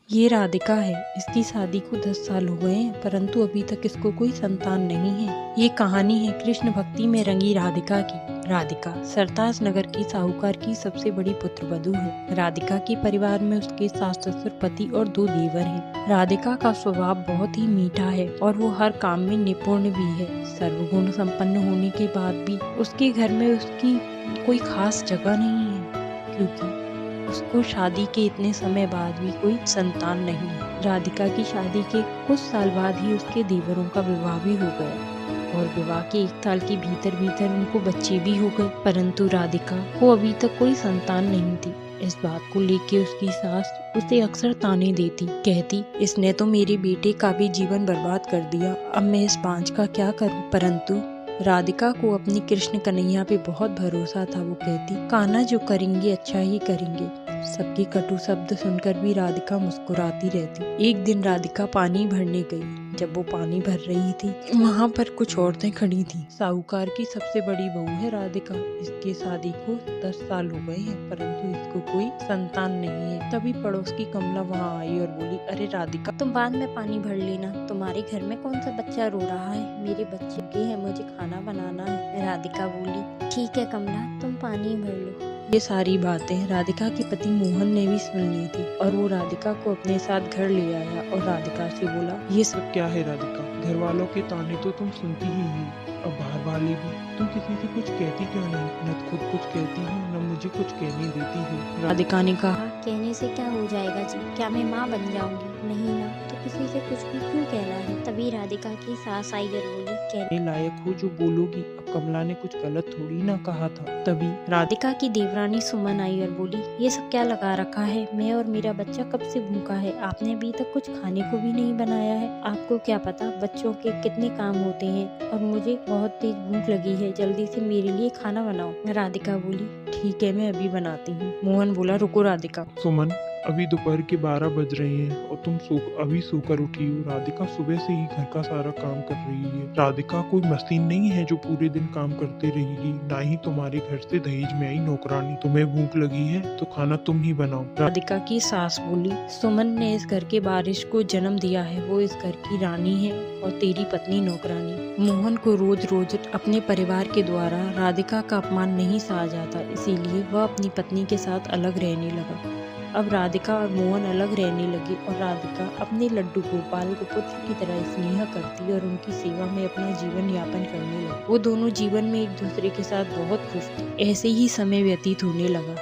ये राधिका है। इसकी शादी को 10 साल हो गए हैं, परंतु अभी तक इसको कोई संतान नहीं है। ये कहानी है कृष्ण भक्ति में रंगी राधिका की। राधिका सरताज नगर की साहूकार की सबसे बड़ी पुत्रवधू है। राधिका के परिवार में उसके सास ससुर, पति और 2 देवर हैं। राधिका का स्वभाव बहुत ही मीठा है और वो हर काम में निपुण भी है। सर्वगुण संपन्न होने के बाद भी उसके घर में उसकी कोई खास जगह नहीं है, क्योंकि उसको शादी के इतने समय बाद भी कोई संतान नहीं है। राधिका की शादी के कुछ साल बाद ही उसके देवरों का विवाह भी हो गया और विवाह के 1 साल के भीतर भीतर उनको बच्चे भी हो गए, परंतु राधिका को अभी तक कोई संतान नहीं थी। इस बात को लेके उसकी सास उसे अक्सर ताने देती, कहती इसने तो मेरे बेटे का भी जीवन बर्बाद कर दिया, अब मैं इस बांझ का क्या करूं। परंतु राधिका को अपनी कृष्ण कन्हैया पे बहुत भरोसा था। वो कहती कान्हा जो करेंगे अच्छा ही करेंगे। सबके कटु शब्द सुनकर भी राधिका मुस्कुराती रहती। एक दिन राधिका पानी भरने गई। जब वो पानी भर रही थी, वहाँ पर कुछ औरतें खड़ी थी। साहूकार की सबसे बड़ी बहू है राधिका। इसके शादी को 10 साल हो गए हैं, परंतु इसको कोई संतान नहीं है। तभी पड़ोस की कमला वहाँ आई और बोली, अरे राधिका, तुम बाद में पानी भर लेना, तुम्हारे घर में कौन सा बच्चा रो रहा है? मेरे बच्चे के हैं, मुझे खाना बनाना है। राधिका बोली, ठीक है कमला, तुम पानी भर लो। ये सारी बातें राधिका के पति मोहन ने भी सुन ली थी और वो राधिका को अपने साथ घर ले आया और राधिका से बोला, ये सब क्या है राधिका? घर वालों के ताने तो तुम सुनती ही हो, अब बाहर वाले भी। तुम किसी से कुछ कहती क्यों नहीं? न खुद कुछ कहती हो, न मुझे कुछ कहने देती हो। राधिका ने कहा, कहने से क्या हो जाएगा जी? क्या मैं माँ बन जाऊंगी? नहीं ना, तो किसी से कुछ भी क्यों कहना है? तभी राधिका की सास आई और बोली, कहने लायक हो जो बोलोगी, अब कमला ने कुछ गलत थोड़ी ना कहा था। तभी राधिका की देवरानी सुमन आई और बोली, ये सब क्या लगा रखा है? मैं और मेरा बच्चा कब से भूखा है, आपने अभी तक कुछ खाने को भी नहीं बनाया है। आपको क्या पता बच्चों के कितने काम होते हैं और मुझे बहुत तेज भूख लगी है, जल्दी से मेरे लिए खाना बनाओ। राधिका बोली, ठीक है, मैं अभी बनाती हूँ। मोहन बोला, रुको राधिका। सुमन, अभी दोपहर के 12 बज रहे हैं और तुम अभी सोकर उठी हो। राधिका सुबह से ही घर का सारा काम कर रही है। राधिका कोई मशीन नहीं है जो पूरे दिन काम करते रहेगी, ना ही तुम्हारे घर से दहेज में आई नौकरानी। तुम्हें भूख लगी है तो खाना तुम ही बनाओ। राधिका की सास बोली, सुमन ने इस घर के वारिस को जन्म दिया है, वो इस घर की रानी है और तेरी पत्नी नौकरानी। मोहन को रोज रोज अपने परिवार के द्वारा राधिका का अपमान नहीं सहा जाता, इसीलिए वह अपनी पत्नी के साथ अलग रहने लगा। अब राधिका और मोहन अलग रहने लगे और राधिका अपने लड्डू गोपाल को पुत्र की तरह स्नेह करती और उनकी सेवा में अपना जीवन यापन करने लगी। वो दोनों जीवन में एक दूसरे के साथ बहुत खुश थे। ऐसे ही समय व्यतीत होने लगा।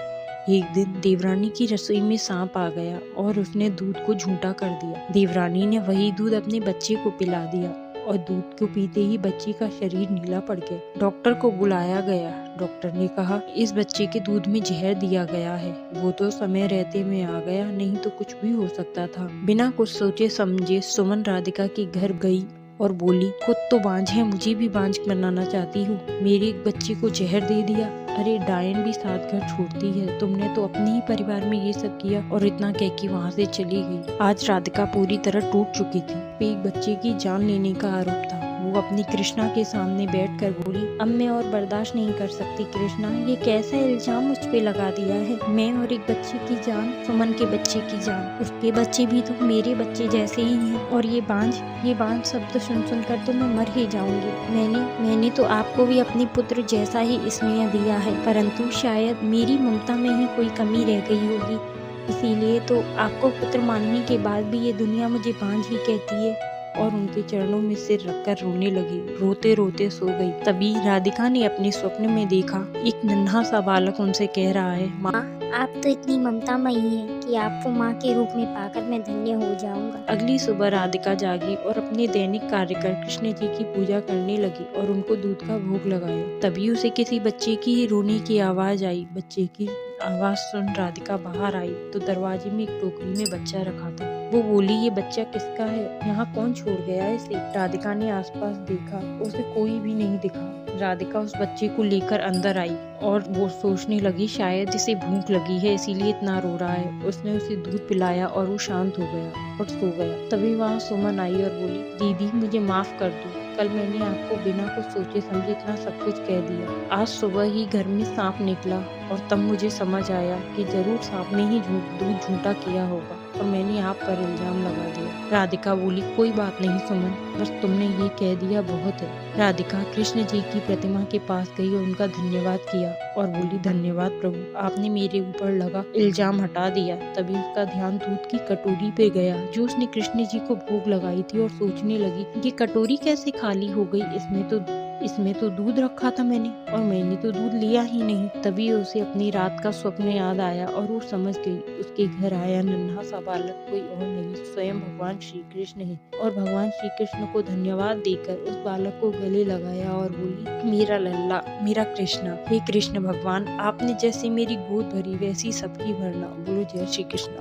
एक दिन देवरानी की रसोई में सांप आ गया और उसने दूध को झूठा कर दिया। देवरानी ने वही दूध अपने बच्चे को पिला दिया और दूध को पीते ही बच्चे का शरीर नीला पड़ गया। डॉक्टर को बुलाया गया। डॉक्टर ने कहा, इस बच्चे के दूध में जहर दिया गया है। वो तो समय रहते में आ गया, नहीं तो कुछ भी हो सकता था। बिना कुछ सोचे समझे सुमन राधिका के घर गई और बोली, खुद तो बांझ है, मुझे भी बांझ बनाना चाहती हूँ। मेरे एक बच्चे को जहर दे दिया। अरे डायन भी साथ घर छोड़ती है, तुमने तो अपने ही परिवार में ये सब किया। और इतना कह के वहाँ से चली गई। आज राधिका पूरी तरह टूट चुकी थी। एक बच्चे की जान लेने का आरोप था। वो अपनी कृष्णा के सामने बैठकर बोली, अब मैं और बर्दाश्त नहीं कर सकती कृष्णा, ये कैसा इल्जाम मुझ पे लगा दिया है? मैं और एक बच्चे की जान, सुमन के बच्चे की जान, उसके बच्चे भी तो मेरे बच्चे जैसे ही हैं। और ये बांझ शब्द सुन कर तो मैं मर ही जाऊंगी। मैंने तो आपको भी अपनी पुत्र जैसा ही स्नेह दिया है, परंतु शायद मेरी ममता में ही कोई कमी रह गई होगी, इसीलिए तो आपको पुत्र मानने के बाद भी ये दुनिया मुझे बांझ ही कहती है। और उनके चरणों में सिर रखकर रोने लगी। रोते रोते सो गई। तभी राधिका ने अपने स्वप्न में देखा, एक नन्हा सा बालक उनसे कह रहा है, माँ, आप तो इतनी ममतामयी हैं कि आपको माँ के रूप में पाकर मैं धन्य हो जाऊंगा। अगली सुबह राधिका जागी और अपने दैनिक कार्य कर कृष्ण जी की पूजा करने लगी और उनको दूध का भोग लगाया। तभी उसे किसी बच्चे की रोने की आवाज आई। बच्चे की आवाज सुन राधिका बाहर आई तो दरवाजे में एक टोकरी में बच्चा रखा था। वो बोली, ये बच्चा किसका है? यहाँ कौन छोड़ गया इसे? राधिका ने आसपास देखा, उसे कोई भी नहीं दिखा। राधिका उस बच्चे को लेकर अंदर आई और वो सोचने लगी, शायद इसे भूख लगी है इसीलिए इतना रो रहा है। उसने उसे दूध पिलाया और वो शांत हो गया और सो गया। तभी वहाँ सुमन आई और बोली, दीदी मुझे माफ कर दो, कल मैंने आपको बिना कुछ सोचे समझे इतना सब कुछ कह दिया। आज सुबह ही घर में सांप निकला और तब मुझे समझ आया कि जरूर सांप ने ही दूध झूठा किया होगा। और मैंने आप पर इल्जाम लगा दिया। राधिका बोली, कोई बात नहीं सुमन, बस तुमने ये कह दिया बहुत है। राधिका कृष्ण जी की प्रतिमा के पास गई और उनका धन्यवाद किया और बोली, धन्यवाद प्रभु, आपने मेरे ऊपर लगा इल्जाम हटा दिया। तभी उसका ध्यान दूध की कटोरी पे गया जो उसने कृष्ण जी को भोग लगाई थी और सोचने लगी, ये कटोरी कैसे खाली हो गई, इसमें तो दूध रखा था मैंने और मैंने तो दूध लिया ही नहीं। तभी उसे अपनी रात का स्वप्न याद आया और वो समझ गई उसके घर आया नन्हा सा बालक कोई और नहीं, स्वयं भगवान श्री कृष्ण है। और भगवान श्री कृष्ण को धन्यवाद देकर उस बालक को गले लगाया और बोली, मेरा लल्ला, मेरा कृष्णा, हे कृष्ण भगवान, आपने जैसे मेरी गोद भरी वैसी सबकी भरना। बोलो जय श्री कृष्ण।